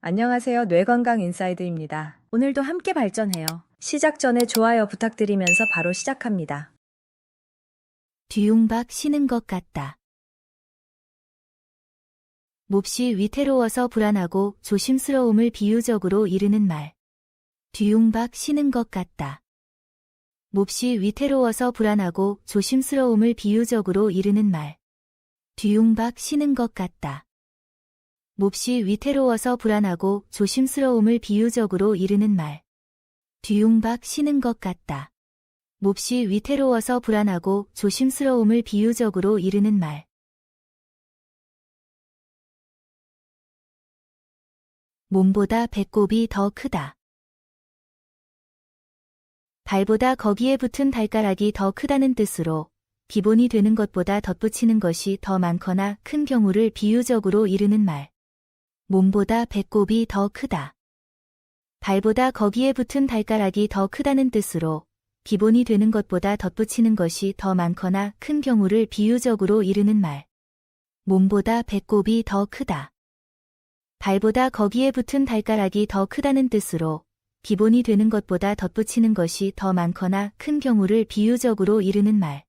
안녕하세요. 뇌건강 인사이드입니다. 오늘도 함께 발전해요. 시작 전에 좋아요 부탁드리면서 바로 시작합니다. 뒤움박 쉬는 것 같다. 몹시 위태로워서 불안하고 조심스러움을 비유적으로 이르는 말. 뒤움박 쉬는 것 같다. 몹시 위태로워서 불안하고 조심스러움을 비유적으로 이르는 말. 뒤움박 쉬는 것 같다. 몹시 위태로워서 불안하고 조심스러움을 비유적으로 이르는 말. 뒤움박 쉬는 것 같다. 몹시 위태로워서 불안하고 조심스러움을 비유적으로 이르는 말. 몸보다 배꼽이 더 크다. 발보다 거기에 붙은 발가락이 더 크다는 뜻으로 기본이 되는 것보다 덧붙이는 것이 더 많거나 큰 경우를 비유적으로 이르는 말. 몸보다 배꼽이 더 크다. 발보다 거기에 붙은 발가락이 더 크다는 뜻으로 기본이 되는 것보다 덧붙이는 것이 더 많거나 큰 경우를 비유적으로 이르는 말. 몸보다 배꼽이 더 크다. 발보다 거기에 붙은 발가락이 더 크다는 뜻으로 기본이 되는 것보다 덧붙이는 것이 더 많거나 큰 경우를 비유적으로 이르는 말.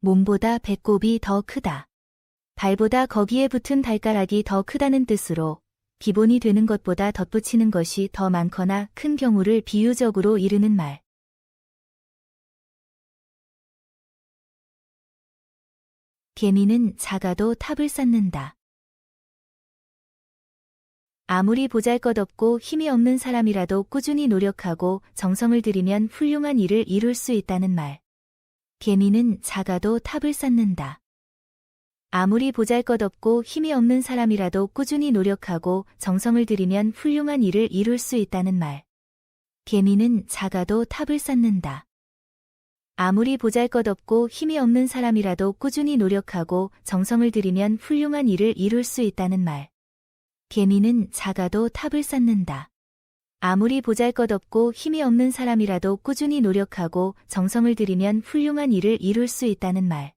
몸보다 배꼽이 더 크다. 발보다 거기에 붙은 발가락이 더 크다는 뜻으로 기본이 되는 것보다 덧붙이는 것이 더 많거나 큰 경우를 비유적으로 이르는 말. 개미는 작아도 탑을 쌓는다. 아무리 보잘것없고 힘이 없는 사람이라도 꾸준히 노력하고 정성을 들이면 훌륭한 일을 이룰 수 있다는 말. 개미는 작아도 탑을 쌓는다. 아무리 보잘것없고 힘이 없는 사람이라도 꾸준히 노력하고 정성을 들이면 훌륭한 일을 이룰 수 있다는 말. 개미는 작아도 탑을 쌓는다. 아무리 보잘것없고 힘이 없는 사람이라도 꾸준히 노력하고 정성을 들이면 훌륭한 일을 이룰 수 있다는 말. 개미는 작아도 탑을 쌓는다. 아무리 보잘것없고 힘이 없는 사람이라도 꾸준히 노력하고 정성을 들이면 훌륭한 일을 이룰 수 있다는 말.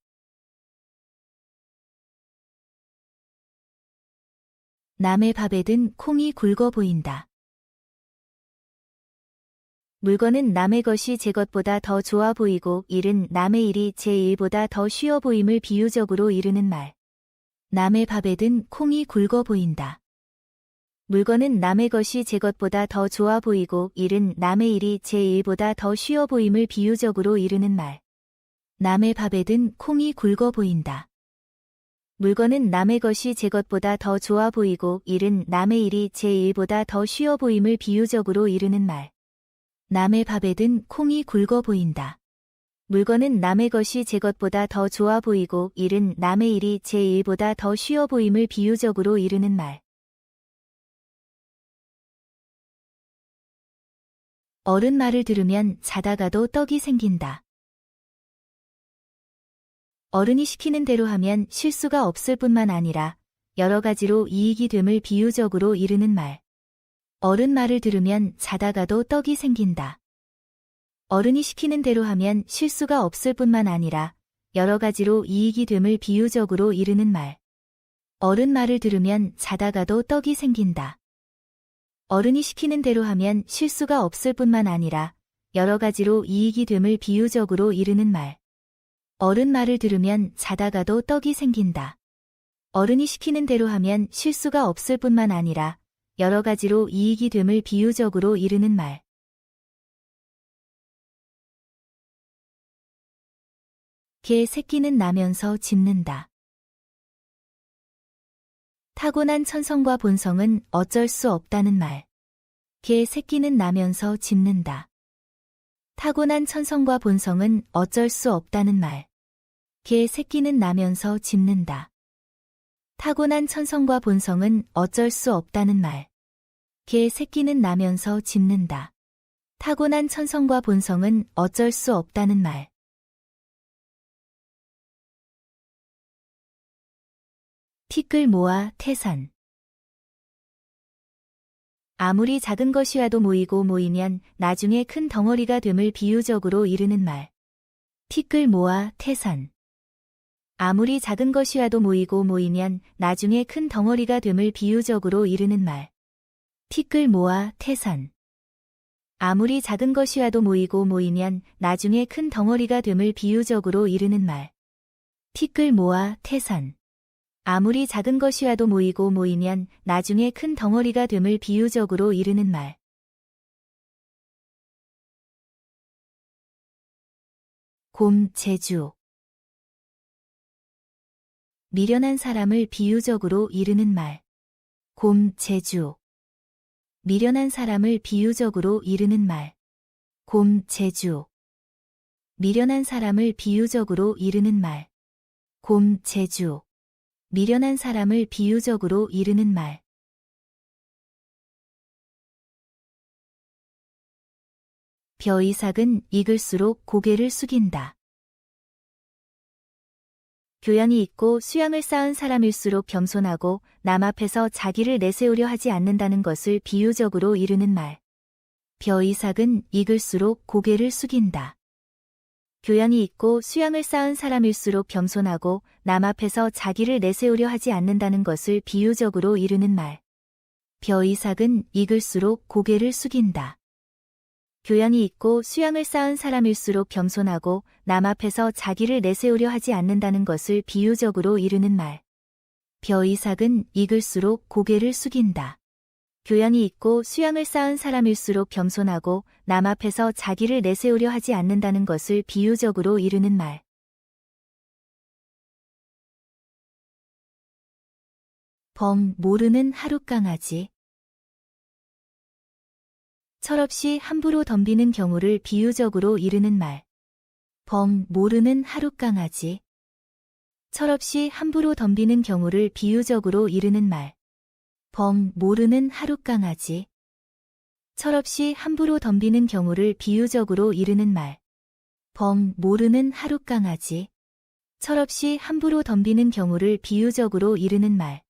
남의 밥에 든 콩이 굵어 보인다. 물건은 남의 것이 제 것보다 더 좋아 보이고 일은 남의 일이 제 일보다 더 쉬워 보임을 비유적으로 이르는 말. 남의 밥에 든 콩이 굵어 보인다. 물건은 남의 것이 제 것보다 더 좋아 보이고 일은 남의 일이 제 일보다 더 쉬워 보임을 비유적으로 이르는 말. 남의 밥에 든 콩이 굵어 보인다. 물건은 남의 것이 제 것보다 더 좋아 보이고 일은 남의 일이 제 일보다 더 쉬워 보임을 비유적으로 이르는 말. 남의 밥에 든 콩이 굵어 보인다. 물건은 남의 것이 제 것보다 더 좋아 보이고 일은 남의 일이 제 일보다 더 쉬워 보임을 비유적으로 이르는 말. 어른 말을 들으면 자다가도 떡이 생긴다. 어른이 시키는 대로 하면 실수가 없을 뿐만 아니라 여러 가지로 이익이 됨을 비유적으로 이르는 말. 어른 말을 들으면 자다가도 떡이 생긴다. 어른이 시키는 대로 하면 실수가 없을 뿐만 아니라 여러 가지로 이익이 됨을 비유적으로 이르는 말. 어른 말을 들으면 자다가도 떡이 생긴다. 어른이 시키는 대로 하면 실수가 없을 뿐만 아니라 여러 가지로 이익이 됨을 비유적으로 이르는 말. 어른 말을 들으면 자다가도 떡이 생긴다. 어른이 시키는 대로 하면 실수가 없을 뿐만 아니라 여러 가지로 이익이 됨을 비유적으로 이르는 말. 개 새끼는 나면서 짖는다. 타고난 천성과 본성은 어쩔 수 없다는 말. 개 새끼는 나면서 짖는다. 타고난 천성과 본성은 어쩔 수 없다는 말. 개 새끼는 나면서 짖는다. 타고난 천성과 본성은 어쩔 수 없다는 말. 개 새끼는 나면서 짖는다. 타고난 천성과 본성은 어쩔 수 없다는 말. 티끌 모아 태산. 아무리 작은 것이라도 모이면 나중에 큰 덩어리가 됨을 비유적으로 이르는 말. 티끌 모아 태산. 아무리 작은 것이라도 모이면 나중에 큰 덩어리가 됨을 비유적으로 이르는 말. 티끌 모아 태산. 아무리 작은 것이라도 모이면 나중에 큰 덩어리가 됨을 비유적으로 이르는 말. 티끌 모아 태산. 아무리 작은 것이라도 모이면 나중에 큰 덩어리가 됨을 비유적으로 이르는 말. 곰, 제주. 미련한 사람을 비유적으로 이르는 말. 곰, 제주. 미련한 사람을 비유적으로 이르는 말. 곰, 제주. 미련한 사람을 비유적으로 이르는 말. 곰, 제주. 미련한 사람을 비유적으로 이르는 말. 벼이삭은 익을수록 고개를 숙인다. 교양이 있고 수양을 쌓은 사람일수록 겸손하고 남 앞에서 자기를 내세우려 하지 않는다는 것을 비유적으로 이르는 말. 벼이삭은 익을수록 고개를 숙인다. 교양이 있고 수양을 쌓은 사람일수록 겸손하고 남 앞에서 자기를 내세우려 하지 않는다는 것을 비유적으로 이르는 말. 벼이삭은 익을수록 고개를 숙인다. 교양이 있고 수양을 쌓은 사람일수록 겸손하고 남 앞에서 자기를 내세우려 하지 않는다는 것을 비유적으로 이르는 말. 벼이삭은 익을수록 고개를 숙인다. 교양이 있고 수양을 쌓은 사람일수록 겸손하고 남 앞에서 자기를 내세우려 하지 않는다는 것을 비유적으로 이르는 말. 범, 모르는 하룻강아지. 철없이 함부로 덤비는 경우를 비유적으로 이르는 말. 범, 모르는 하룻강아지. 철없이 함부로 덤비는 경우를 비유적으로 이르는 말. 범, 모르는 하룻강아지. 철없이 함부로 덤비는 경우를 비유적으로 이르는 말. 범, 모르는 하룻강아지. 철없이 함부로 덤비는 경우를 비유적으로 이르는 말.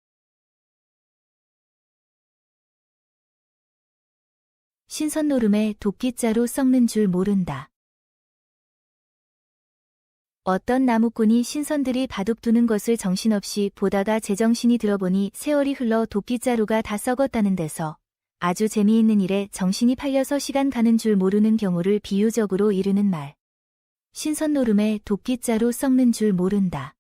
신선노름에 도끼자루 썩는 줄 모른다. 어떤 나무꾼이 신선들이 바둑 두는 것을 정신없이 보다가 제정신이 들어보니 세월이 흘러 도끼자루가 다 썩었다는 데서 아주 재미있는 일에 정신이 팔려서 시간 가는 줄 모르는 경우를 비유적으로 이르는 말. 신선노름에 도끼자루 썩는 줄 모른다.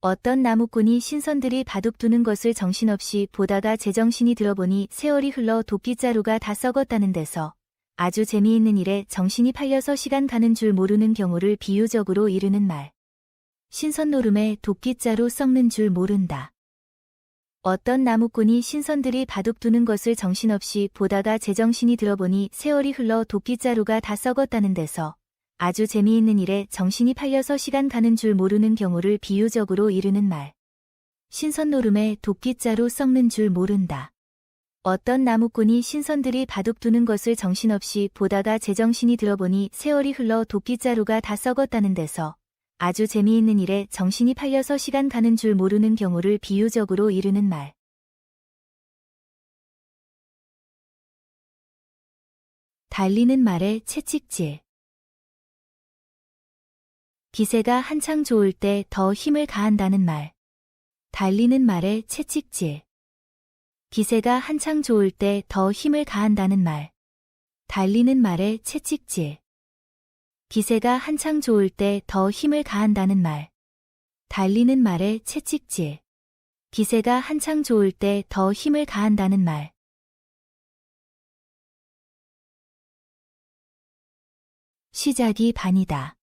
어떤 나무꾼이 신선들이 바둑 두는 것을 정신없이 보다가 제정신이 들어보니 세월이 흘러 도끼자루가 다 썩었다는 데서 아주 재미있는 일에 정신이 팔려서 시간 가는 줄 모르는 경우를 비유적으로 이르는 말. 신선노름에 도끼자루 썩는 줄 모른다. 어떤 나무꾼이 신선들이 바둑 두는 것을 정신없이 보다가 제정신이 들어보니 세월이 흘러 도끼자루가 다 썩었다는 데서 아주 재미있는 일에 정신이 팔려서 시간 가는 줄 모르는 경우를 비유적으로 이르는 말. 신선노름에 도끼자루 썩는 줄 모른다. 어떤 나무꾼이 신선들이 바둑 두는 것을 정신없이 보다가 제정신이 들어보니 세월이 흘러 도끼자루가 다 썩었다는 데서 아주 재미있는 일에 정신이 팔려서 시간 가는 줄 모르는 경우를 비유적으로 이르는 말. 달리는 말에 채찍질. 기세가 한창 좋을 때 더 힘을 가한다는 말. 달리는 말에 채찍질. 기세가 한창 좋을 때 더 힘을 가한다는 말. 달리는 말에 채찍질. 기세가 한창 좋을 때 더 힘을 가한다는 말. 달리는 말에 채찍질. 기세가 한창 좋을 때 더 힘을 가한다는 말. 시작이 반이다.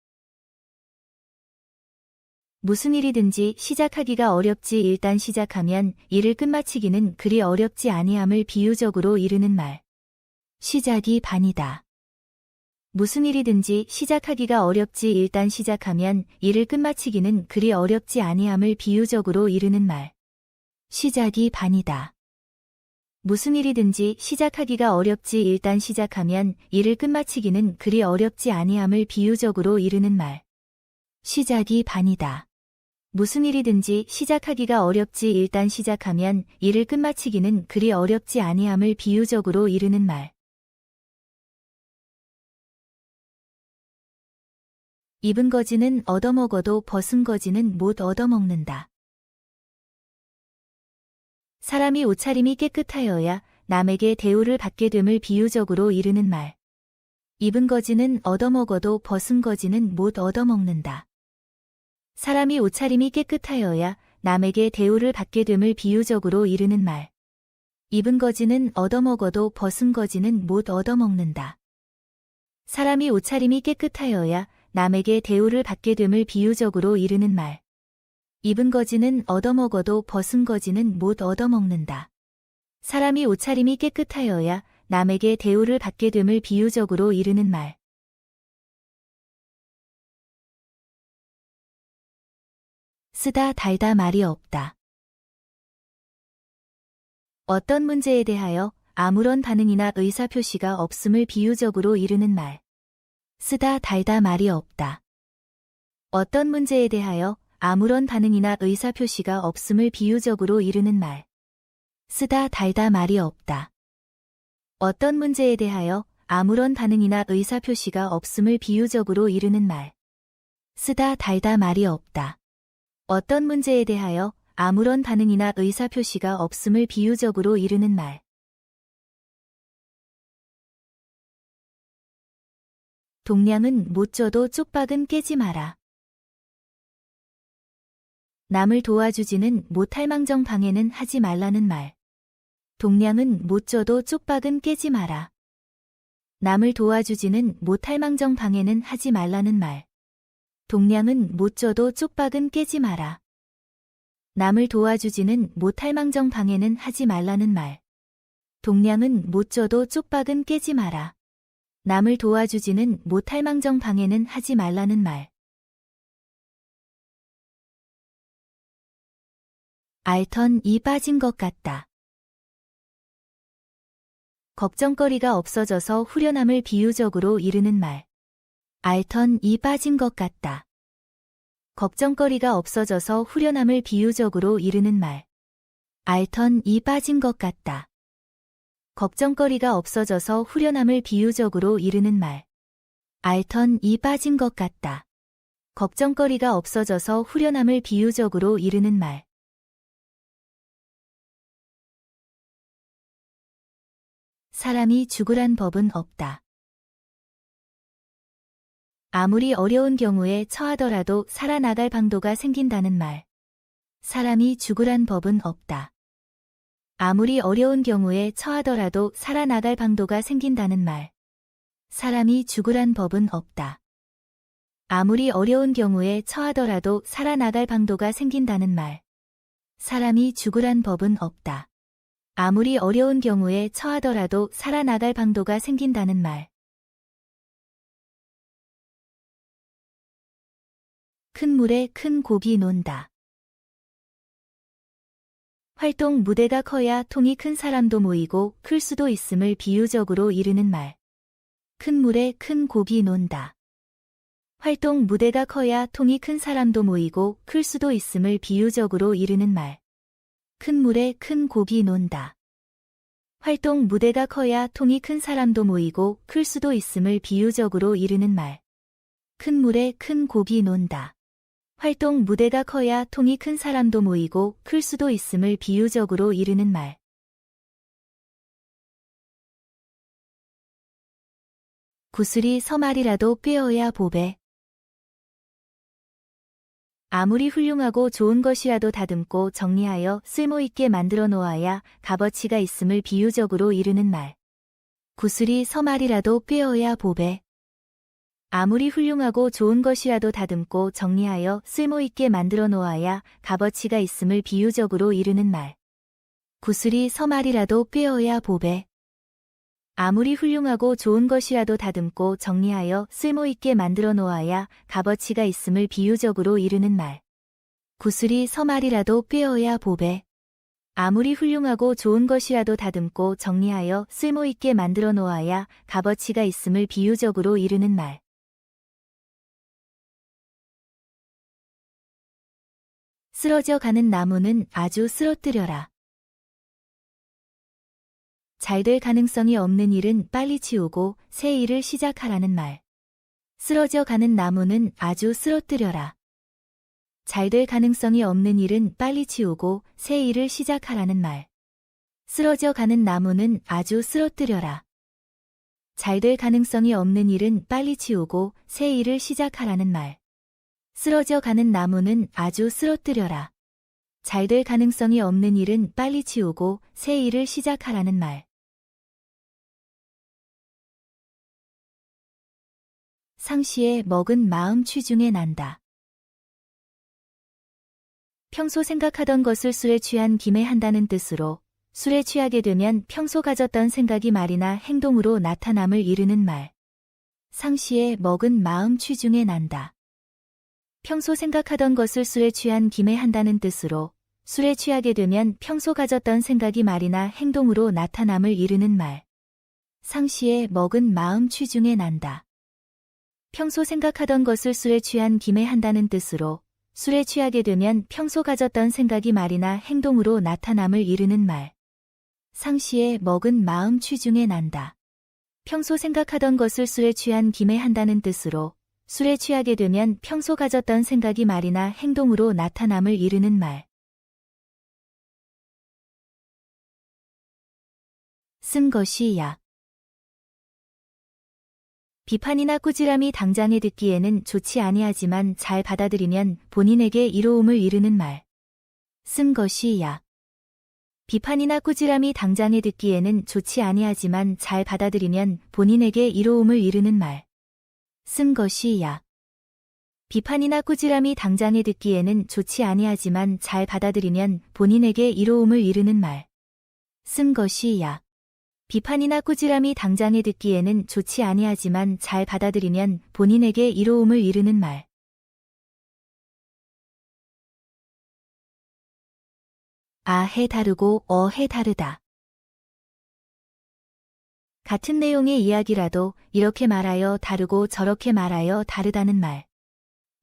무슨 일이든지 시작하기가 어렵지 일단 시작하면 일을 끝마치기는 그리 어렵지 아니함을 비유적으로 이르는 말. 시작이 반이다. 무슨 일이든지 시작하기가 어렵지 일단 시작하면 일을 끝마치기는 그리 어렵지 아니함을 비유적으로 이르는 말. 시작이 반이다. 무슨 일이든지 시작하기가 어렵지 일단 시작하면 일을 끝마치기는 그리 어렵지 아니함을 비유적으로 이르는 말. 시작이 반이다. 무슨 일이든지 시작하기가 어렵지 일단 시작하면 일을 끝마치기는 그리 어렵지 아니함을 비유적으로 이르는 말. 입은 거지는 얻어먹어도 벗은 거지는 못 얻어먹는다. 사람이 옷차림이 깨끗하여야 남에게 대우를 받게 됨을 비유적으로 이르는 말. 입은 거지는 얻어먹어도 벗은 거지는 못 얻어먹는다. 사람이 옷차림이 깨끗하여야 남에게 대우를 받게 됨을 비유적으로 이르는 말. 입은 거지는 얻어먹어도 벗은 거지는 못 얻어먹는다. 사람이 옷차림이 깨끗하여야 남에게 대우를 받게 됨을 비유적으로 이르는 말. 입은 거지는 얻어먹어도 벗은 거지는 못 얻어먹는다. 사람이 옷차림이 깨끗하여야 남에게 대우를 받게 됨을 비유적으로 이르는 말. 쓰다 달다 말이 없다. 어떤 문제에 대하여 아무런 반응이나 의사표시가 없음을 비유적으로 이르는 말. 쓰다 달다 말이 없다. 어떤 문제에 대하여 아무런 반응이나 의사표시가 없음을 비유적으로 이르는 말. 쓰다 달다 말이 없다. 어떤 문제에 대하여 아무런 반응이나 의사표시가 없음을 비유적으로 이르는 말. 쓰다 달다 말이 없다. 어떤 문제에 대하여 아무런 반응이나 의사표시가 없음을 비유적으로 이르는 말. 동량은 못 져도 쪽박은 깨지 마라. 남을 도와주지는 못할 망정 방해는 하지 말라는 말. 동량은 못 져도 쪽박은 깨지 마라. 남을 도와주지는 못할 망정 방해는 하지 말라는 말. 동량은 못 져도 쪽박은 깨지 마라. 남을 도와주지는 못할 망정 방해는 하지 말라는 말. 동량은 못 져도 쪽박은 깨지 마라. 남을 도와주지는 못할 망정 방해는 하지 말라는 말. 알턴이 빠진 것 같다. 걱정거리가 없어져서 후련함을 비유적으로 이르는 말. 알턴이 빠진 것 같다. 걱정거리가 없어져서 후련함을 비유적으로 이르는 말. 알턴이 빠진 것 같다. 걱정거리가 없어져서 후련함을 비유적으로 이르는 말. 알턴이 빠진 것 같다. 걱정거리가 없어져서 후련함을 비유적으로 이르는 말. 사람이 죽으란 법은 없다. 아무리 어려운 경우에 처하더라도 살아나갈 방도가 생긴다는 말. 사람이 죽으란 법은 없다. 아무리 어려운 경우에 처하더라도 살아나갈 방도가 생긴다는 말. 사람이 죽으란 법은 없다. 아무리 어려운 경우에 처하더라도 살아나갈 방도가 생긴다는 말. 사람이 죽으란 법은 없다. 아무리 어려운 경우에 처하더라도 살아나갈 방도가 생긴다는 말. 큰 물에 큰 고기 논다. 활동 무대가 커야 통이 큰 사람도 모이고 클 수도 있음을 비유적으로 이르는 말. 큰 물에 큰 고기 논다. 활동 무대가 커야 통이 큰 사람도 모이고 클 수도 있음을 비유적으로 이르는 말. 큰 물에 큰 고기 논다. 활동 무대가 커야 통이 큰 사람도 모이고 클 수도 있음을 비유적으로 이르는 말. 큰 물에 큰 고기 논다. 활동 무대가 커야 통이 큰 사람도 모이고 클 수도 있음을 비유적으로 이르는 말. 구슬이 서말이라도 꿰어야 보배. 아무리 훌륭하고 좋은 것이라도 다듬고 정리하여 쓸모있게 만들어 놓아야 값어치가 있음을 비유적으로 이르는 말. 구슬이 서말이라도 꿰어야 보배. 아무리 훌륭하고 좋은 것이라도 다듬고 정리하여 쓸모있게 만들어 놓아야 값어치가 있음을 비유적으로 이르는 말. 구슬이 서말이라도 꿰어야 보배. 아무리 훌륭하고 좋은 것이라도 다듬고 정리하여 쓸모있게 만들어 놓아야 값어치가 있음을 비유적으로 이르는 말. 구슬이 서말이라도 꿰어야 보배. 아무리 훌륭하고 좋은 것이라도 다듬고 정리하여 쓸모있게 만들어 놓아야 값어치가 있음을 비유적으로 이르는 말. 쓰러져 가는 나무는 아주 쓰러뜨려라. 잘될 가능성이 없는 일은 빨리 치우고 새 일을 시작하라는 말. 쓰러져 가는 나무는 아주 쓰러뜨려라. 잘될 가능성이 없는 일은 빨리 치우고 새 일을 시작하라는 말. 쓰러져 가는 나무는 아주 쓰러뜨려라. 잘 될 가능성이 없는 일은 빨리 치우고 새 일을 시작하라는 말. 쓰러져 가는 나무는 아주 쓰러뜨려라. 잘 될 가능성이 없는 일은 빨리 치우고 새 일을 시작하라는 말. 상시에 먹은 마음 취중에 난다. 평소 생각하던 것을 술에 취한 김에 한다는 뜻으로 술에 취하게 되면 평소 가졌던 생각이 말이나 행동으로 나타남을 이르는 말. 상시에 먹은 마음 취중에 난다. 평소 생각하던 것을 술에 취한 김에 한다는 뜻으로 술에 취하게 되면 평소 가졌던 생각이 말이나 행동으로 나타남을 이르는 말. 상시에 먹은 마음 취중에 난다. 평소 생각하던 것을 술에 취한 김에 한다는 뜻으로 술에 취하게 되면 평소 가졌던 생각이 말이나 행동으로 나타남을 이르는 말. 상시에 먹은 마음 취중에 난다. 평소 생각하던 것을 술에 취한 김에 한다는 뜻으로 술에 취하게 되면 평소 가졌던 생각이 말이나 행동으로 나타남을 이르는 말. 쓴 것이 약. 비판이나 꾸지람이 당장에 듣기에는 좋지 아니하지만 잘 받아들이면 본인에게 이로움을 이르는 말. 쓴 것이 약. 비판이나 꾸지람이 당장에 듣기에는 좋지 아니하지만 잘 받아들이면 본인에게 이로움을 이르는 말. 쓴 것이 약. 비판이나 꾸지람이 당장에 듣기에는 좋지 아니하지만 잘 받아들이면 본인에게 이로움을 이르는 말. 쓴 것이 약. 비판이나 꾸지람이 당장에 듣기에는 좋지 아니하지만 잘 받아들이면 본인에게 이로움을 이르는 말. 아해 다르고 어해 다르다. 같은 내용의 이야기라도 이렇게 말하여 다르고 저렇게 말하여 다르다는 말.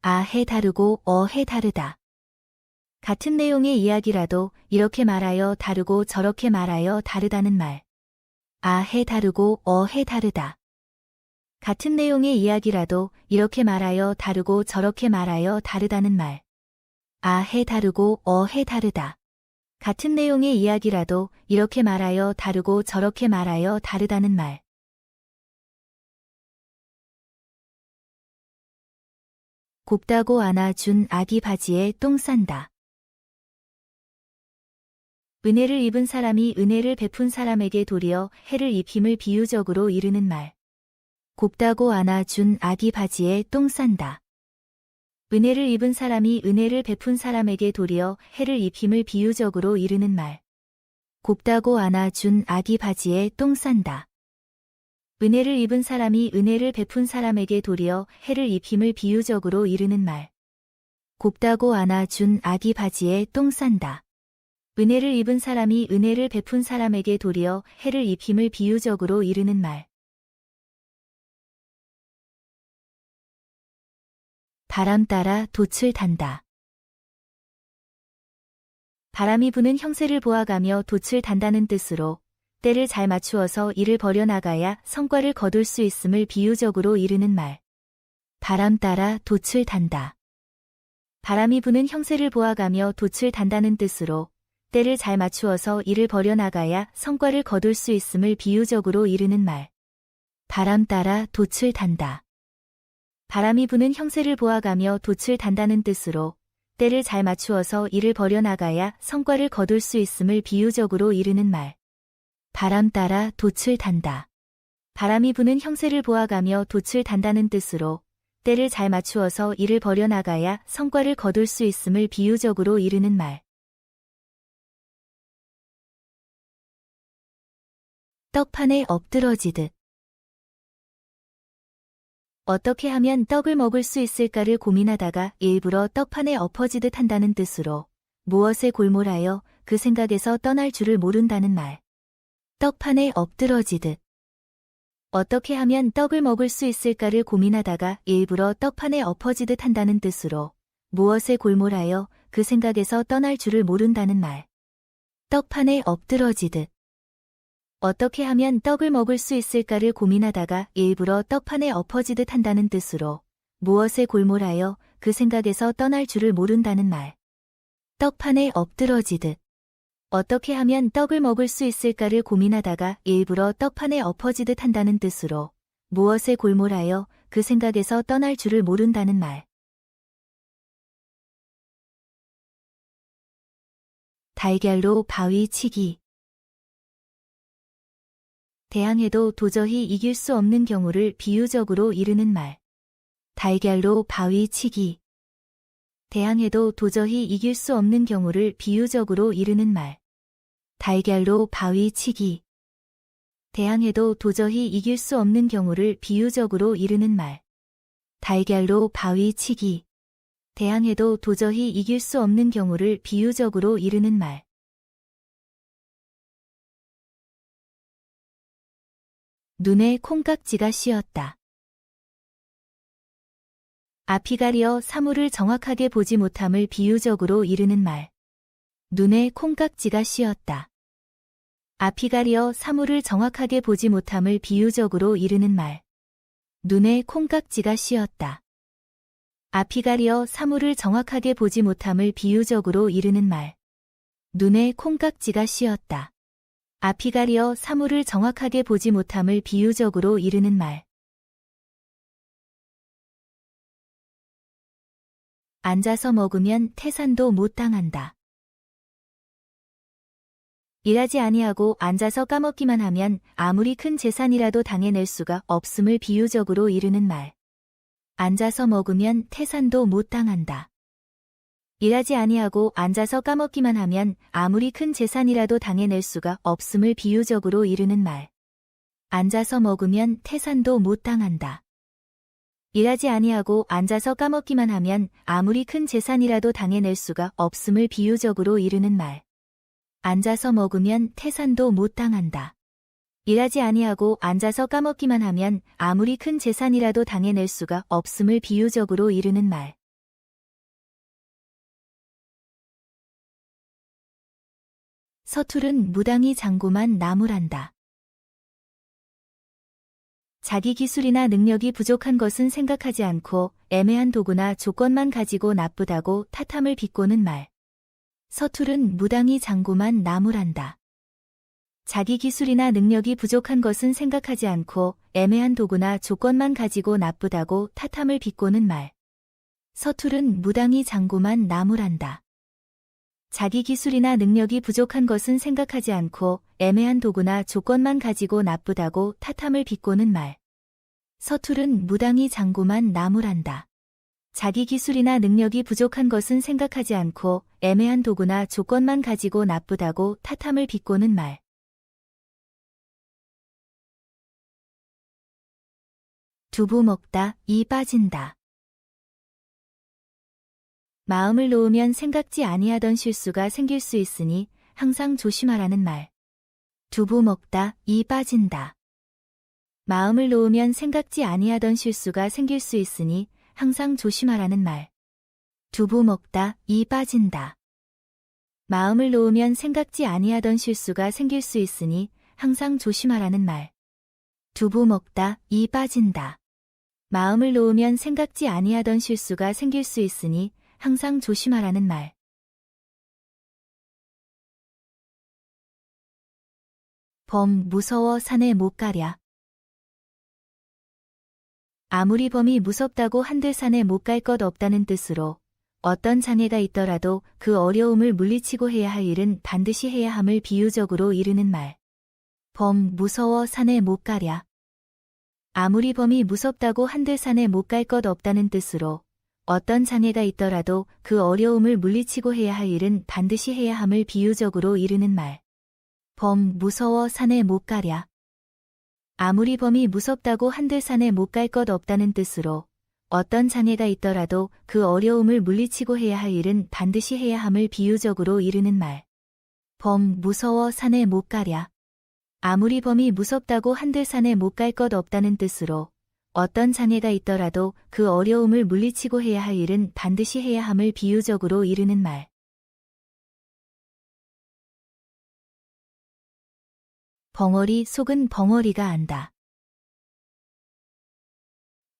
아해 다르고 어해 다르다. 같은 내용의 이야기라도 이렇게 말하여 다르고 저렇게 말하여 다르다는 말. 아해 다르고 어해 다르다. 같은 내용의 이야기라도 이렇게 말하여 다르고 저렇게 말하여 다르다는 말. 아해 다르고 어해 다르다. 같은 내용의 이야기라도 이렇게 말하여 다르고 저렇게 말하여 다르다는 말. 곱다고 안아준 아기 바지에 똥 싼다. 은혜를 입은 사람이 은혜를 베푼 사람에게 도리어 해를 입힘을 비유적으로 이르는 말. 곱다고 안아준 아기 바지에 똥 싼다. 은혜를 입은 사람이 은혜를 베푼 사람에게 도리어 해를 입힘을 비유적으로 이르는 말. 곱다고 안아준 아기 바지에 똥 싼다. 은혜를 입은 사람이 은혜를 베푼 사람에게 도리어 해를 입힘을 비유적으로 이르는 말. 곱다고 안아준 아기 바지에 똥 싼다. 은혜를 입은 사람이 은혜를 베푼 사람에게 도리어 해를 입힘을 비유적으로 이르는 말. 바람 따라 돛을 단다. 바람이 부는 형세를 보아가며 돛을 단다는 뜻으로 때를 잘 맞추어서 일을 벌여나가야 성과를 거둘 수 있음을 비유적으로 이르는 말. 바람 따라 돛을 단다. 바람이 부는 형세를 보아가며 돛을 단다는 뜻으로 때를 잘 맞추어서 일을 벌여나가야 성과를 거둘 수 있음을 비유적으로 이르는 말. 바람 따라 돛을 단다. 바람이 부는 형세를 보아가며 돛을 단다는 뜻으로 때를 잘 맞추어서 일을 벌여나가야 성과를 거둘 수 있음을 비유적으로 이르는 말. 바람 따라 돛을 단다. 바람이 부는 형세를 보아가며 돛을 단다는 뜻으로 때를 잘 맞추어서 일을 벌여나가야 성과를 거둘 수 있음을 비유적으로 이르는 말. 떡판에 엎드러지듯. 어떻게 하면 떡을 먹을 수 있을까를 고민하다가 일부러 떡판에 엎어지듯 한다는 뜻으로 무엇에 골몰하여 그 생각에서 떠날 줄을 모른다는 말. 떡판에 엎드러지듯. 어떻게 하면 떡을 먹을 수 있을까를 고민하다가 일부러 떡판에 엎어지듯 한다는 뜻으로 무엇에 골몰하여 그 생각에서 떠날 줄을 모른다는 말. 떡판에 엎드러지듯. 어떻게 하면 떡을 먹을 수 있을까를 고민하다가 일부러 떡판에 엎어지듯 한다는 뜻으로 무엇에 골몰하여 그 생각에서 떠날 줄을 모른다는 말. 떡판에 엎드러지듯. 어떻게 하면 떡을 먹을 수 있을까를 고민하다가 일부러 떡판에 엎어지듯 한다는 뜻으로 무엇에 골몰하여 그 생각에서 떠날 줄을 모른다는 말. 달걀로 바위 치기. 대항해도 도저히 이길 수 없는 경우를 비유적으로 이르는 말. 달걀로 바위 치기. 대항해도 도저히 이길 수 없는 경우를 비유적으로 이르는 말. 달걀로 바위 치기. 대항해도 도저히 이길 수 없는 경우를 비유적으로 이르는 말. 달걀로 바위 치기. 대항해도 도저히 이길 수 없는 경우를 비유적으로 이르는 말. 눈에 콩깍지가 씌었다. 앞이 가려 사물을 정확하게 보지 못함을 비유적으로 이르는 말. 눈에 콩깍지가 씌었다. 앞이 가려 사물을 정확하게 보지 못함을 비유적으로 이르는 말. 눈에 콩깍지가 씌었다. 앞이 가려 사물을 정확하게 보지 못함을 비유적으로 이르는 말. 눈에 콩깍지가 씌었다. 앞이 가려 사물을 정확하게 보지 못함을 비유적으로 이르는 말. 앉아서 먹으면 태산도 못 당한다. 일하지 아니하고 앉아서 까먹기만 하면 아무리 큰 재산이라도 당해낼 수가 없음을 비유적으로 이르는 말. 앉아서 먹으면 태산도 못 당한다. 일하지 아니하고 앉아서 까먹기만 하면 아무리 큰 재산이라도 당해낼 수가 없음을 비유적으로 이르는 말. 앉아서 먹으면 태산도 못 당한다. 일하지 아니하고 앉아서 까먹기만 하면 아무리 큰 재산이라도 당해낼 수가 없음을 비유적으로 이르는 말. 앉아서 먹으면 태산도 못 당한다. 일하지 아니하고 앉아서 까먹기만 하면 아무리 큰 재산이라도 당해낼 수가 없음을 비유적으로 이르는 말. 서툴은 무당이 장구만 나무란다. 자기 기술이나 능력이 부족한 것은 생각하지 않고 애매한 도구나 조건만 가지고 나쁘다고 탓함을 비꼬는 말. 서툴은 무당이 장구만 나무란다. 자기 기술이나 능력이 부족한 것은 생각하지 않고 애매한 도구나 조건만 가지고 나쁘다고 탓함을 비꼬는 말. 서툴은 무당이 장구만 나무란다. 자기 기술이나 능력이 부족한 것은 생각하지 않고 애매한 도구나 조건만 가지고 나쁘다고 탓함을 비꼬는 말. 서툴은 무당이 장구만 나무란다. 자기 기술이나 능력이 부족한 것은 생각하지 않고 애매한 도구나 조건만 가지고 나쁘다고 탓함을 비꼬는 말. 두부 먹다 이 빠진다. 마음을 놓으면 생각지 아니하던 실수가 생길 수 있으니 항상 조심하라는 말. 두부 먹다 이 빠진다. 마음을 놓으면 생각지 아니하던 실수가 생길 수 있으니 항상 조심하라는 말. 두부 먹다 이 빠진다. 마음을 놓으면 생각지 아니하던 실수가 생길 수 있으니 항상 조심하라는 말. 두부 먹다 이 빠진다. 마음을 놓으면 생각지 아니하던 실수가 생길 수 있으니 항상 조심하라는 말. 범 무서워 산에 못 가랴. 아무리 범이 무섭다고 한들 산에 못 갈 것 없다는 뜻으로 어떤 장애가 있더라도 그 어려움을 물리치고 해야 할 일은 반드시 해야 함을 비유적으로 이르는 말. 범 무서워 산에 못 가랴. 아무리 범이 무섭다고 한들 산에 못 갈 것 없다는 뜻으로 어떤 장애가 있더라도 그 어려움을 물리치고 해야 할 일은 반드시 해야 함을 비유적으로 이르는 말. 범 무서워 산에 못 가랴. 아무리 범이 무섭다고 한들 산에 못 갈 것 없다는 뜻으로 어떤 장애가 있더라도 그 어려움을 물리치고 해야 할 일은 반드시 해야 함을 비유적으로 이르는 말. 범 무서워 산에 못 가랴. 아무리 범이 무섭다고 한들 산에 못 갈 것 없다는 뜻으로 어떤 장애가 있더라도 그 어려움을 물리치고 해야 할 일은 반드시 해야 함을 비유적으로 이르는 말. 벙어리 속은 벙어리가 안다.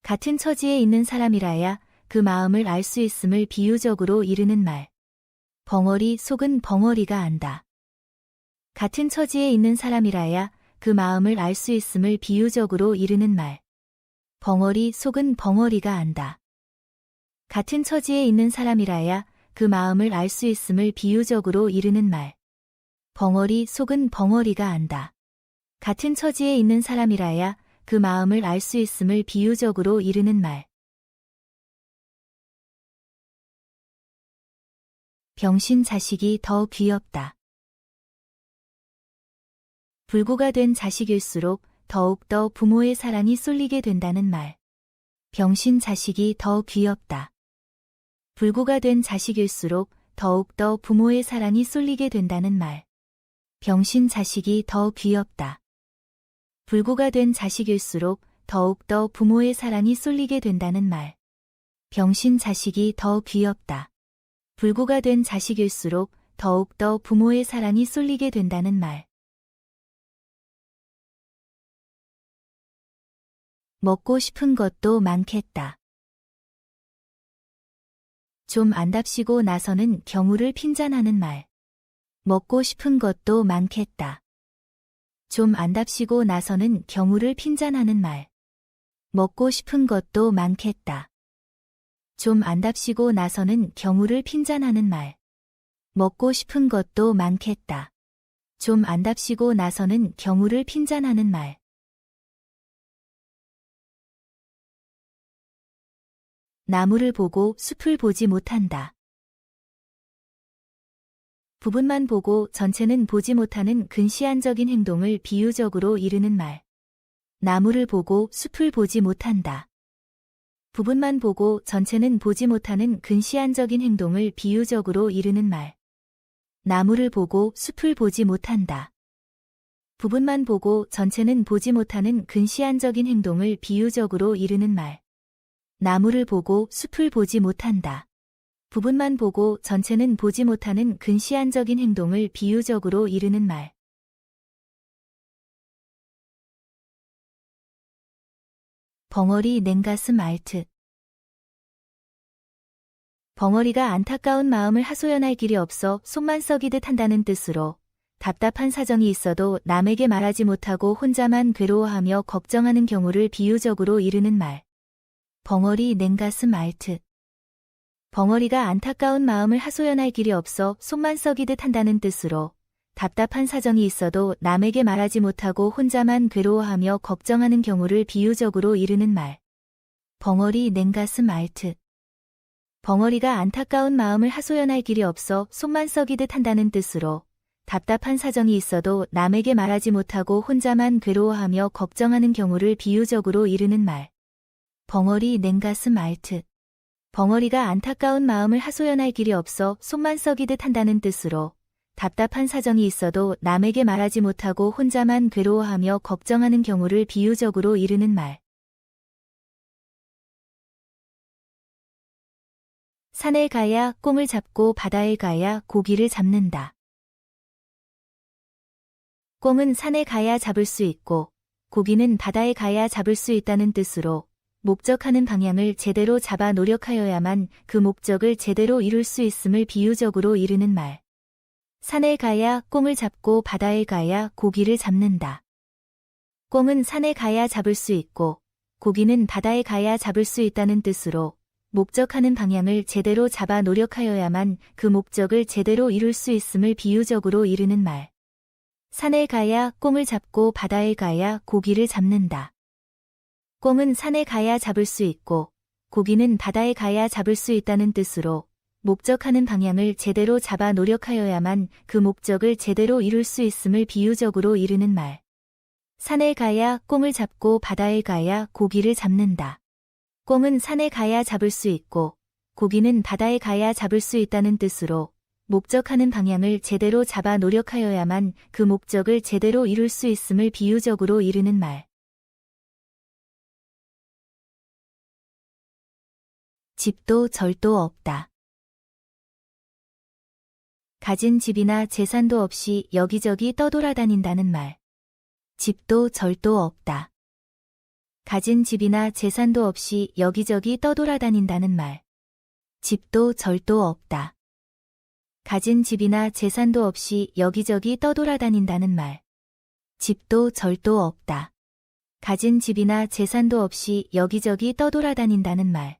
같은 처지에 있는 사람이라야 그 마음을 알 수 있음을 비유적으로 이르는 말. 벙어리 속은 벙어리가 안다. 같은 처지에 있는 사람이라야 그 마음을 알 수 있음을 비유적으로 이르는 말. 벙어리 속은 벙어리가 안다. 같은 처지에 있는 사람이라야 그 마음을 알 수 있음을 비유적으로 이르는 말. 벙어리 속은 벙어리가 안다. 같은 처지에 있는 사람이라야 그 마음을 알 수 있음을 비유적으로 이르는 말. 병신 자식이 더 귀엽다. 불구가 된 자식일수록 더욱더 부모의 사랑이 쏠리게 된다는 말. 병신 자식이 더 귀엽다. 불구가 된 자식일수록 더욱더 부모의 사랑이 쏠리게 된다는 말. 병신 자식이 더 귀엽다. 불구가 된 자식일수록 더욱더 부모의 사랑이 쏠리게 된다는 말. 병신 자식이 더 귀엽다. 불구가 된 자식일수록 더욱더 부모의 사랑이 쏠리게 된다는 말. 먹고 싶은 것도 많겠다. 좀 안답시고 나서는 경우를 핀잔하는 말. 먹고 싶은 것도 많겠다. 좀 안답시고 나서는 경우를 핀잔하는 말. 먹고 싶은 것도 많겠다. 좀 안답시고 나서는 경우를 핀잔하는 말. 먹고 싶은 것도 많겠다. 좀 안답시고 나서는 경우를 핀잔하는 말. 나무를 보고 숲을 보지 못한다. 부분만 보고 전체는 보지 못하는 근시안적인 행동을 비유적으로 이르는 말. 나무를 보고 숲을 보지 못한다. 부분만 보고 전체는 보지 못하는 근시안적인 행동을 비유적으로 이르는 말. 나무를 보고 숲을 보지 못한다. 부분만 보고 전체는 보지 못하는 근시안적인 행동을 비유적으로 이르는 말. 나무를 보고 숲을 보지 못한다. 부분만 보고 전체는 보지 못하는 근시안적인 행동을 비유적으로 이르는 말. 벙어리 냉가슴 앓듯. 벙어리가 안타까운 마음을 하소연할 길이 없어 속만 썩이듯 한다는 뜻으로 답답한 사정이 있어도 남에게 말하지 못하고 혼자만 괴로워하며 걱정하는 경우를 비유적으로 이르는 말. 벙어리 냉가슴 앓듯. 벙어리가 안타까운 마음을 하소연할 길이 없어 속만 썩이듯 한다는 뜻으로 답답한 사정이 있어도 남에게 말하지 못하고 혼자만 괴로워하며 걱정하는 경우를 비유적으로 이르는 말. 벙어리 냉가슴 앓듯. 벙어리가 안타까운 마음을 하소연할 길이 없어 속만 썩이듯 한다는 뜻으로 답답한 사정이 있어도 남에게 말하지 못하고 혼자만 괴로워하며 걱정하는 경우를 비유적으로 이르는 말. 벙어리 냉가슴 앓듯. 벙어리가 안타까운 마음을 하소연할 길이 없어 속만 썩이듯 한다는 뜻으로 답답한 사정이 있어도 남에게 말하지 못하고 혼자만 괴로워하며 걱정하는 경우를 비유적으로 이르는 말. 산에 가야 꽁을 잡고 바다에 가야 고기를 잡는다. 꽁은 산에 가야 잡을 수 있고 고기는 바다에 가야 잡을 수 있다는 뜻으로 목적하는 방향을 제대로 잡아 노력하여야만 그 목적을 제대로 이룰 수 있음을 비유적으로 이르는 말. 산에 가야 꽁을 잡고 바다에 가야 고기를 잡는다. 꽁은 산에 가야 잡을 수 있고 고기는 바다에 가야 잡을 수 있다는 뜻으로 목적하는 방향을 제대로 잡아 노력하여야만 그 목적을 제대로 이룰 수 있음을 비유적으로 이르는 말. 산에 가야 꽁을 잡고 바다에 가야 고기를 잡는다. 꽁은 산에 가야 잡을 수 있고 고기는 바다에 가야 잡을 수 있다는 뜻으로 목적하는 방향을 제대로 잡아 노력하여야만 그 목적을 제대로 이룰 수 있음을 비유적으로 이르는 말. 산에 가야 꽁을 잡고 바다에 가야 고기를 잡는다. 꽁은 산에 가야 잡을 수 있고 고기는 바다에 가야 잡을 수 있다는 뜻으로 목적하는 방향을 제대로 잡아 노력하여야만 그 목적을 제대로 이룰 수 있음을 비유적으로 이르는 말. 집도 절도 없다. 가진 집이나 재산도 없이 여기저기 떠돌아다닌다는 말. 집도 절도 없다. 가진 집이나 재산도 없이 여기저기 떠돌아다닌다는 말. 집도 절도 없다. 가진 집이나 재산도 없이 여기저기 떠돌아다닌다는 말. 집도 절도 없다. 가진 집이나 재산도 없이 여기저기 떠돌아다닌다는 말.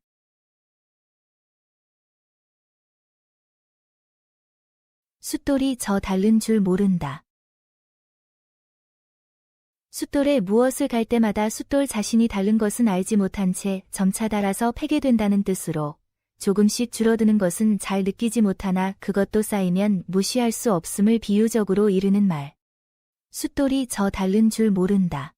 숫돌이 저 닳는 줄 모른다. 숫돌에 무엇을 갈 때마다 숫돌 자신이 닳는 것은 알지 못한 채 점차 닳아서 패게 된다는 뜻으로 조금씩 줄어드는 것은 잘 느끼지 못하나 그것도 쌓이면 무시할 수 없음을 비유적으로 이르는 말. 숫돌이 저 닳는 줄 모른다.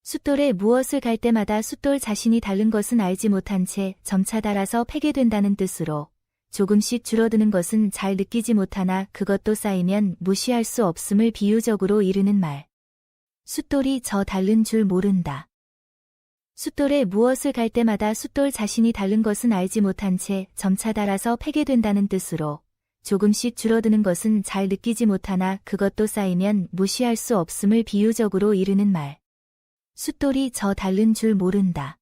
숫돌에 무엇을 갈 때마다 숫돌 자신이 닳는 것은 알지 못한 채 점차 닳아서 패게 된다는 뜻으로 조금씩 줄어드는 것은 잘 느끼지 못하나 그것도 쌓이면 무시할 수 없음을 비유적으로 이르는 말. 숫돌이 저 닳는 줄 모른다. 숫돌에 무엇을 갈 때마다 숫돌 자신이 닳는 것은 알지 못한 채 점차 닳아서 패게 된다는 뜻으로 조금씩 줄어드는 것은 잘 느끼지 못하나 그것도 쌓이면 무시할 수 없음을 비유적으로 이르는 말. 숫돌이 저 닳는 줄 모른다.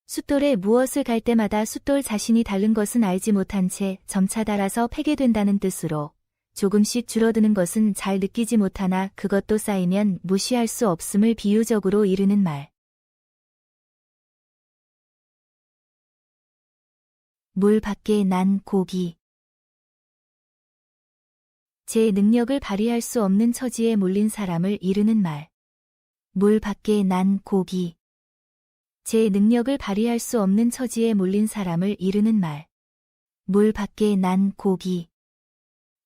숫돌에 무엇을 갈 때마다 숫돌 자신이 닳는 것은 알지 못한 채 점차 닳아서 패게 된다는 뜻으로 조금씩 줄어드는 것은 잘 느끼지 못하나 그것도 쌓이면 무시할 수 없음을 비유적으로 이르는 말. 물 밖에 난 고기. 제 능력을 발휘할 수 없는 처지에 몰린 사람을 이르는 말. 물 밖에 난 고기. 제 능력을 발휘할 수 없는 처지에 몰린 사람을 이르는 말. 물 밖에 난 고기.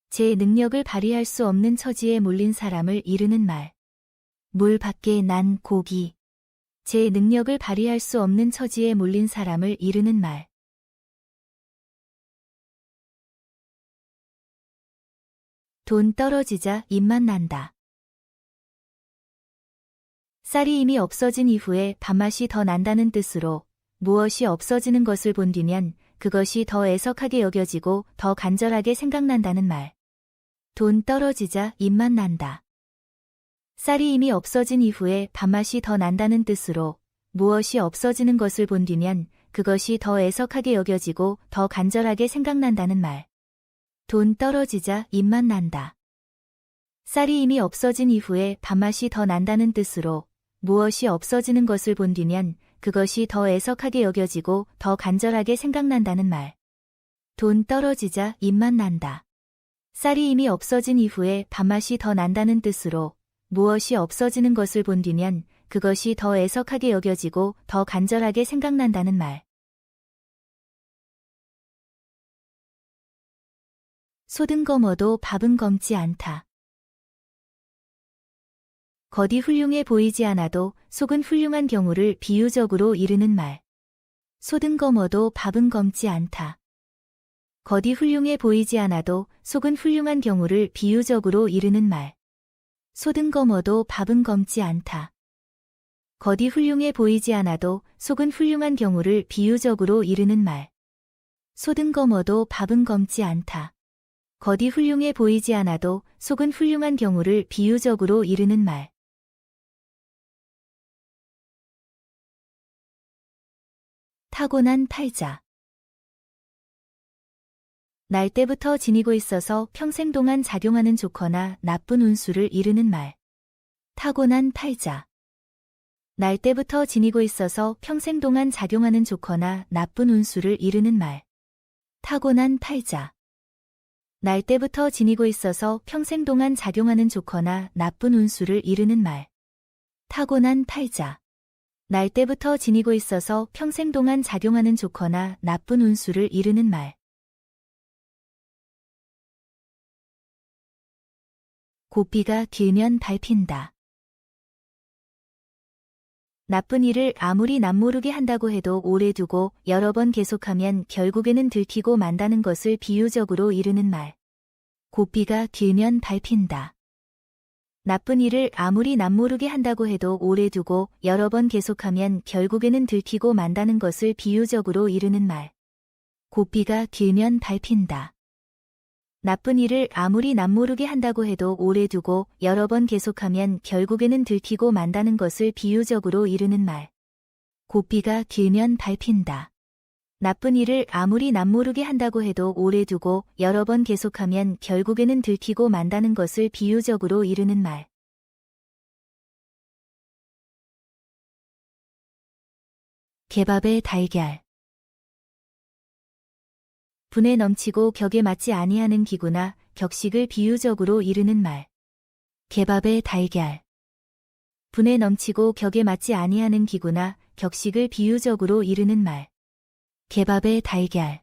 제 능력을 발휘할 수 없는 처지에 몰린 사람을 이르는 말. 물 밖에 난 고기. 제 능력을 발휘할 수 없는 처지에 몰린 사람을 이르는 말. 돈 떨어지자 입맛 난다. 쌀이 이미 없어진 이후에 밥맛이 더 난다는 뜻으로 무엇이 없어지는 것을 본 뒤면 그것이 더 애석하게 여겨지고 더 간절하게 생각난다는 말. 돈 떨어지자 입맛 난다. 쌀이 이미 없어진 이후에 밥맛이 더 난다는 뜻으로 무엇이 없어지는 것을 본 뒤면 그것이 더 애석하게 여겨지고 더 간절하게 생각난다는 말. 돈 떨어지자 입맛 난다. 쌀이 이미 없어진 이후에 밥맛이 더 난다는 뜻으로 무엇이 없어지는 것을 본 뒤면 그것이 더 애석하게 여겨지고 더 간절하게 생각난다는 말. 돈 떨어지자 입맛 난다. 쌀이 이미 없어진 이후에 밥맛이 더 난다는 뜻으로 무엇이 없어지는 것을 본 뒤면 그것이 더 애석하게 여겨지고 더 간절하게 생각난다는 말. 소든 검어도 밥은 검지 않다. 겉이 훌륭해 보이지 않아도 속은 훌륭한 경우를 비유적으로 이르는 말. 소든 검어도 밥은 검지 않다. 겉이 훌륭해 보이지 않아도 속은 훌륭한 경우를 비유적으로 이르는 말. 소든 검어도 밥은 검지 않다. 겉이 훌륭해 보이지 않아도 속은 훌륭한 경우를 비유적으로 이르는 말. 소든 검어도 밥은 검지 않다. 겉이 훌륭해 보이지 않아도 속은 훌륭한 경우를 비유적으로 이르는 말. 타고난 팔자. 날 때부터 지니고 있어서 평생 동안 작용하는 좋거나 나쁜 운수를 이르는 말. 타고난 팔자. 날 때부터 지니고 있어서 평생 동안 작용하는 좋거나 나쁜 운수를 이르는 말. 타고난 팔자. 날 때부터 지니고 있어서 평생 동안 작용하는 좋거나 나쁜 운수를 이르는 말. 타고난 팔자. 날 때부터 지니고 있어서 평생 동안 작용하는 좋거나 나쁜 운수를 이르는 말. 고삐가 길면 밟힌다. 나쁜 일을 아무리 남모르게 한다고 해도 오래 두고 여러 번 계속하면 결국에는 들키고 만다는 것을 비유적으로 이르는 말. 고삐가 길면 밟힌다. 나쁜 일을 아무리 남모르게 한다고 해도 오래 두고 여러 번 계속하면 결국에는 들키고 만다는 것을 비유적으로 이르는 말. 고삐가 길면 밟힌다. 나쁜 일을 아무리 남모르게 한다고 해도 오래 두고 여러 번 계속하면 결국에는 들키고 만다는 것을 비유적으로 이르는 말. 고삐가 길면 밟힌다. 나쁜 일을 아무리 남모르게 한다고 해도 오래 두고 여러 번 계속하면 결국에는 들키고 만다는 것을 비유적으로 이르는 말. 개밥의 달걀. 분에 넘치고 격에 맞지 아니하는 기구나 격식을 비유적으로 이르는 말. 개밥의 달걀. 분에 넘치고 격에 맞지 아니하는 기구나 격식을 비유적으로 이르는 말. 개밥의 달걀.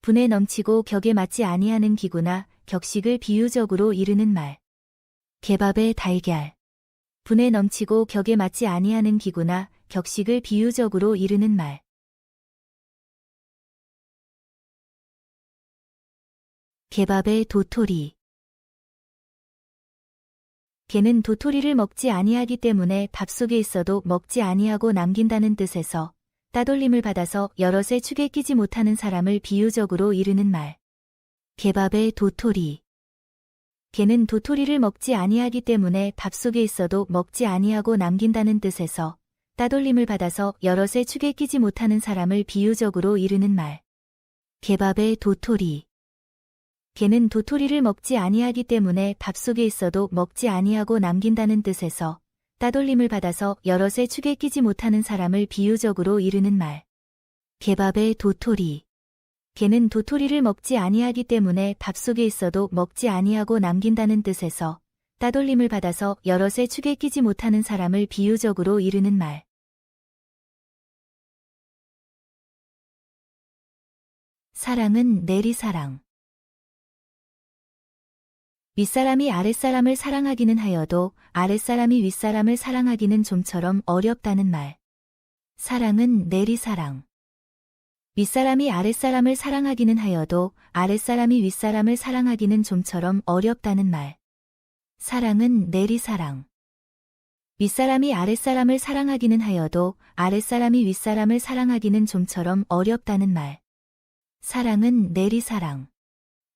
분에 넘치고 격에 맞지 아니하는 기구나 격식을 비유적으로 이르는 말. 개밥의 달걀. 분에 넘치고 격에 맞지 아니하는 기구나 격식을 비유적으로 이르는 말. 개밥의 도토리. 개는 도토리를 먹지 아니하기 때문에 밥 속에 있어도 먹지 아니하고 남긴다는 뜻에서 따돌림을 받아서 여럿의 축에 끼지 못하는 사람을 비유적으로 이르는 말. 개밥의 도토리. 개는 도토리를 먹지 아니하기 때문에 밥 속에 있어도 먹지 아니하고 남긴다는 뜻에서 따돌림을 받아서 여럿의 축에 끼지 못하는 사람을 비유적으로 이르는 말. 개밥의 도토리. 개는 도토리를 먹지 아니하기 때문에 밥 속에 있어도 먹지 아니하고 남긴다는 뜻에서 따돌림을 받아서 여럿의 축에 끼지 못하는 사람을 비유적으로 이르는 말. 개밥의 도토리. 개는 도토리를 먹지 아니하기 때문에 밥 속에 있어도 먹지 아니하고 남긴다는 뜻에서 따돌림을 받아서 여럿의 축에 끼지 못하는 사람을 비유적으로 이르는 말. 사랑은 내리사랑. 윗사람이 아랫사람을 사랑하기는 하여도 아랫사람이 윗사람을 사랑하기는 좀처럼 어렵다는 말. 사랑은 내리사랑. 윗사람이 아랫사람을 사랑하기는 하여도 아랫사람이 윗사람을 사랑하기는 좀처럼 어렵다는 말. 사랑은 내리사랑. 윗사람이 아랫사람을 사랑하기는 하여도 아랫사람이 윗사람을 사랑하기는 좀처럼 어렵다는 말. 사랑은 내리사랑.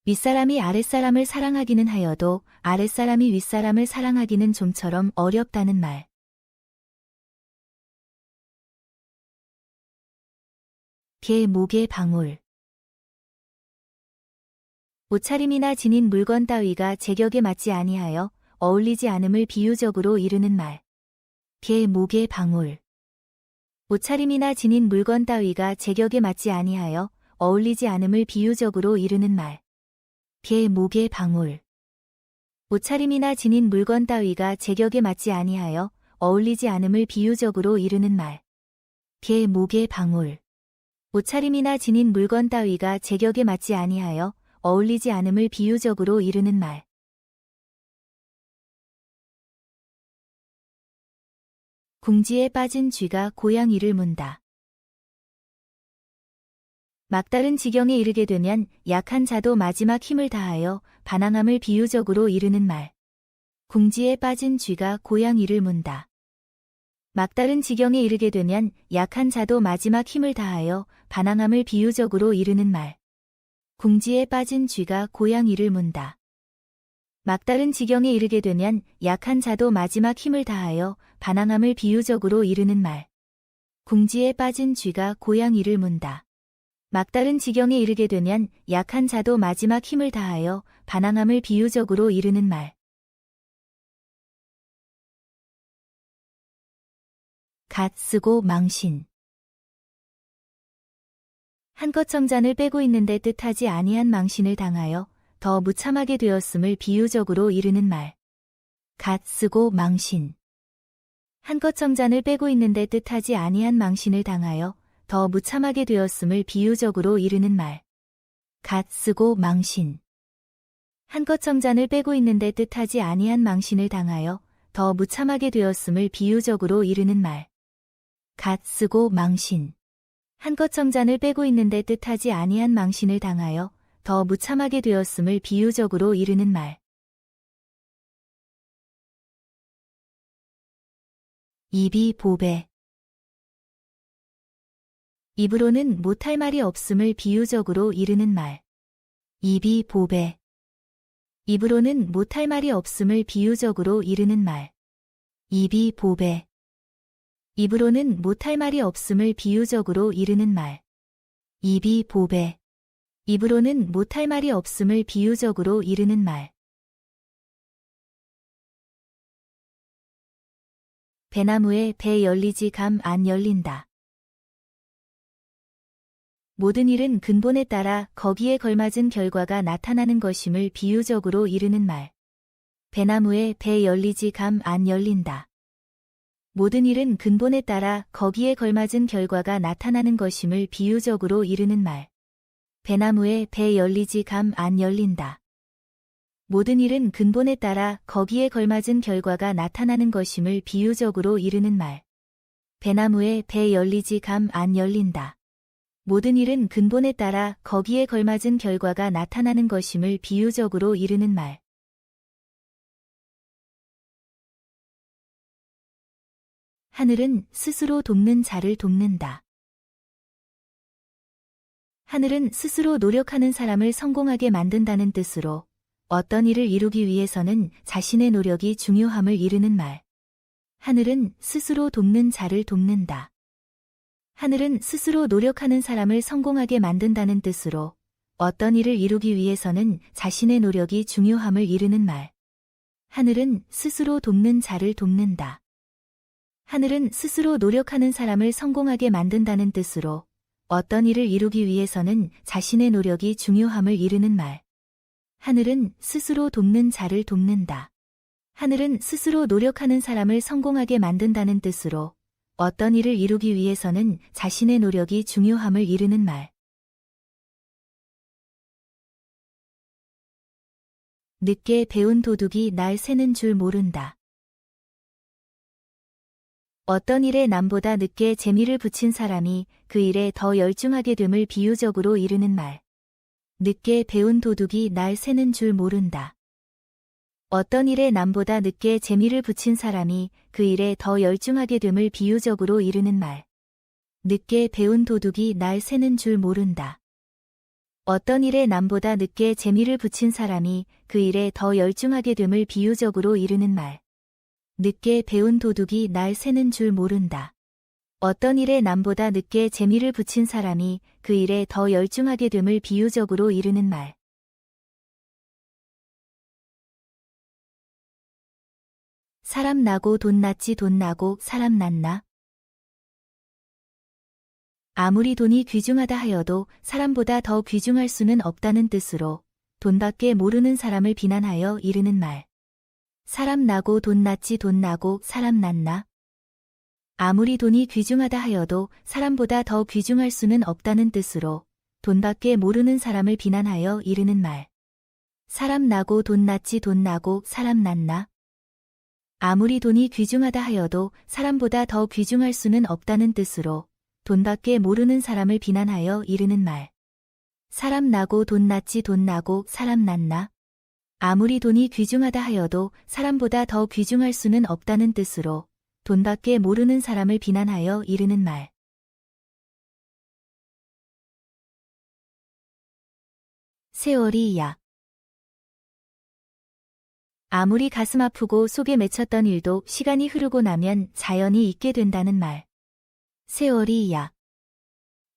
윗사람이 아랫사람을 사랑하기는 하여도 아랫사람이 윗사람을 사랑하기는 좀처럼 어렵다는 말. 개 목의 방울. 옷차림이나 지닌 물건 따위가 제격에 맞지 아니하여 어울리지 않음을 비유적으로 이르는 말. 개 목의 방울. 옷차림이나 지닌 물건 따위가 제격에 맞지 아니하여 어울리지 않음을 비유적으로 이르는 말. 개 목의 방울. 옷차림이나 지닌 물건 따위가 제격에 맞지 아니하여 어울리지 않음을 비유적으로 이르는 말. 개 목의 방울. 옷차림이나 지닌 물건 따위가 제격에 맞지 아니하여 어울리지 않음을 비유적으로 이르는 말. 궁지에 빠진 쥐가 고양이를 문다. 막다른 지경에 이르게 되면 약한 자도 마지막 힘을 다하여 반항함을 비유적으로 이르는 말. 궁지에 빠진 쥐가 고양이를 문다. 막다른 지경에 이르게 되면 약한 자도 마지막 힘을 다하여 반항함을 비유적으로 이르는 말. 궁지에 빠진 쥐가 고양이를 문다. 막다른 지경에 이르게 되면 약한 자도 마지막 힘을 다하여 반항함을 비유적으로 이르는 말. 궁지에 빠진 쥐가 고양이를 문다. 막다른 지경에 이르게 되면 약한 자도 마지막 힘을 다하여 반항함을 비유적으로 이르는 말. 갓 쓰고 망신. 한껏 점잔을 빼고 있는데 뜻하지 아니한 망신을 당하여 더 무참하게 되었음을 비유적으로 이르는 말. 갓 쓰고 망신. 한껏 점잔을 빼고 있는데 뜻하지 아니한 망신을 당하여 더 무참하게 되었음을 비유적으로 이르는 말. 갓 쓰고 망신. 한껏 점잔을 빼고 있는데 뜻하지 아니한 망신을 당하여 더 무참하게 되었음을 비유적으로 이르는 말. 갓 쓰고 망신. 한껏 점잔을 빼고 있는데 뜻하지 아니한 망신을 당하여 더 무참하게 되었음을 비유적으로 이르는 말. 입이 보배. 입으로는 못할 말이 없음을 비유적으로 이르는 말. 입이 보배. 입으로는 못할 말이 없음을 비유적으로 이르는 말. 입이 보배. 입으로는 못할 말이 없음을 비유적으로 이르는 말. 입이 보배. 입으로는 못할 말이 없음을 비유적으로 이르는 말. 배나무에 배 열리지 감 안 열린다. 모든 일은 근본에 따라 거기에 걸맞은 결과가 나타나는 것임을 비유적으로 이르는 말. 배나무에 배 열리지 감 안 열린다. 모든 일은 근본에 따라 거기에 걸맞은 결과가 나타나는 것임을 비유적으로 이르는 말. 배나무에 배 열리지 감 안 열린다. 모든 일은 근본에 따라 거기에 걸맞은 결과가 나타나는 것임을 비유적으로 이르는 말. 배나무에 배 열리지 감 안 열린다. 모든 일은 근본에 따라 거기에 걸맞은 결과가 나타나는 것임을 비유적으로 이르는 말. 하늘은 스스로 돕는 자를 돕는다. 하늘은 스스로 노력하는 사람을 성공하게 만든다는 뜻으로 어떤 일을 이루기 위해서는 자신의 노력이 중요함을 이르는 말. 하늘은 스스로 돕는 자를 돕는다. 하늘은 스스로 노력하는 사람을 성공하게 만든다는 뜻으로 어떤 일을 이루기 위해서는 자신의 노력이 중요함을 이르는 말. 하늘은 스스로 돕는 자를 돕는다. 하늘은 스스로 노력하는 사람을 성공하게 만든다는 뜻으로 어떤 일을 이루기 위해서는 자신의 노력이 중요함을 이르는 말. 하늘은 스스로 돕는 자를 돕는다. 하늘은 스스로 노력하는 사람을 성공하게 만든다는 뜻으로 어떤 일을 이루기 위해서는 자신의 노력이 중요함을 이르는 말. 늦게 배운 도둑이 날 새는 줄 모른다. 어떤 일에 남보다 늦게 재미를 붙인 사람이 그 일에 더 열중하게 됨을 비유적으로 이르는 말. 늦게 배운 도둑이 날 새는 줄 모른다. 어떤 일에 남보다 늦게 재미를 붙인 사람이 그 일에 더 열중하게 됨을 비유적으로 이르는 말. 늦게 배운 도둑이 날 새는 줄 모른다. 어떤 일에 남보다 늦게 재미를 붙인 사람이 그 일에 더 열중하게 됨을 비유적으로 이르는 말. 늦게 배운 도둑이 날 새는 줄 모른다. 어떤 일에 남보다 늦게 재미를 붙인 사람이 그 일에 더 열중하게 됨을 비유적으로 이르는 말. 사람 나고 돈 났지 돈 나고 사람 났나? 아무리 돈이 귀중하다 하여도 사람보다 더 귀중할 수는 없다는 뜻으로 돈밖에 모르는 사람을 비난하여 이르는 말. 사람 나고 돈 났지 돈 나고 사람 났나? 아무리 돈이 귀중하다 하여도 사람보다 더 귀중할 수는 없다는 뜻으로 돈밖에 모르는 사람을 비난하여 이르는 말. 사람 나고 돈 났지 돈 나고 사람 났나? 아무리 돈이 귀중하다 하여도 사람보다 더 귀중할 수는 없다는 뜻으로 돈밖에 모르는 사람을 비난하여 이르는 말. 사람 나고 돈 났지 돈 나고 사람 났나? 아무리 돈이 귀중하다 하여도 사람보다 더 귀중할 수는 없다는 뜻으로 돈밖에 모르는 사람을 비난하여 이르는 말. 세월이 약. 아무리 가슴 아프고 속에 맺혔던 일도 시간이 흐르고 나면 자연히 잊게 된다는 말. 세월이 약.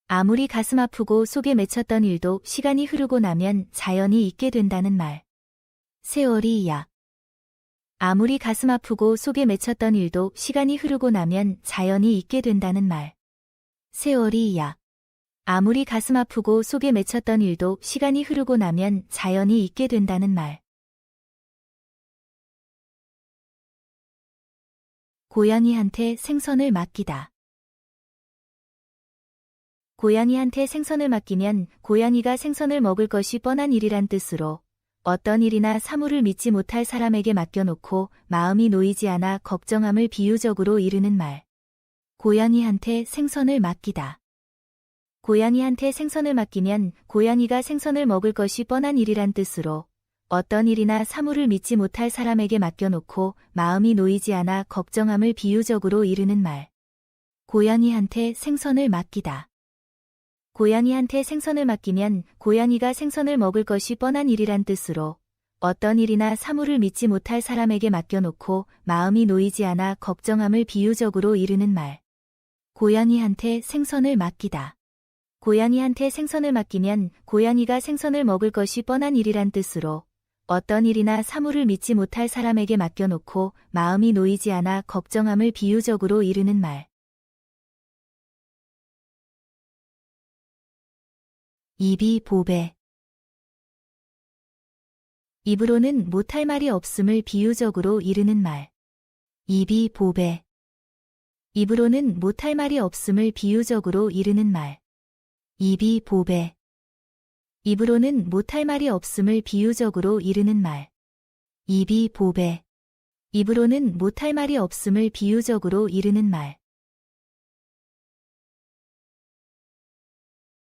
아무리 가슴 아프고 속에 맺혔던 일도 시간이 흐르고 나면 자연히 잊게 된다는 말. 세월이 약. 아무리 가슴 아프고 속에 맺혔던 일도 시간이 흐르고 나면 자연히 잊게 된다는 말. 세월이 약. 아무리 가슴 아프고 속에 맺혔던 일도 시간이 흐르고 나면 자연히 잊게 된다는 말. 고양이한테 생선을 맡기다. 고양이한테 생선을 맡기면 고양이가 생선을 먹을 것이 뻔한 일이란 뜻으로 어떤 일이나 사물을 믿지 못할 사람에게 맡겨놓고 마음이 놓이지 않아 걱정함을 비유적으로 이르는 말. 고양이한테 생선을 맡기다. 고양이한테 생선을 맡기면 고양이가 생선을 먹을 것이 뻔한 일이란 뜻으로 어떤 일이나 사물을 믿지 못할 사람에게 맡겨놓고 마음이 놓이지 않아 걱정함을 비유적으로 이르는 말. 고양이한테 생선을 맡기다. 고양이한테 생선을 맡기면 고양이가 생선을 먹을 것이 뻔한 일이란 뜻으로 어떤 일이나 사물을 믿지 못할 사람에게 맡겨놓고 마음이 놓이지 않아 걱정함을 비유적으로 이르는 말. 고양이한테 생선을 맡기다. 고양이한테 생선을 맡기면 고양이가 생선을 먹을 것이 뻔한 일이란 뜻으로 어떤 일이나 사물을 믿지 못할 사람에게 맡겨놓고 마음이 놓이지 않아 걱정함을 비유적으로 이르는 말. 입이 보배. 입으로는 못할 말이 없음을 비유적으로 이르는 말. 입이 보배. 입으로는 못할 말이 없음을 비유적으로 이르는 말. 입이 보배. 입으로는 못할 말이 없음을 비유적으로 이르는 말. 입이 보배. 입으로는 못할 말이 없음을 비유적으로 이르는 말.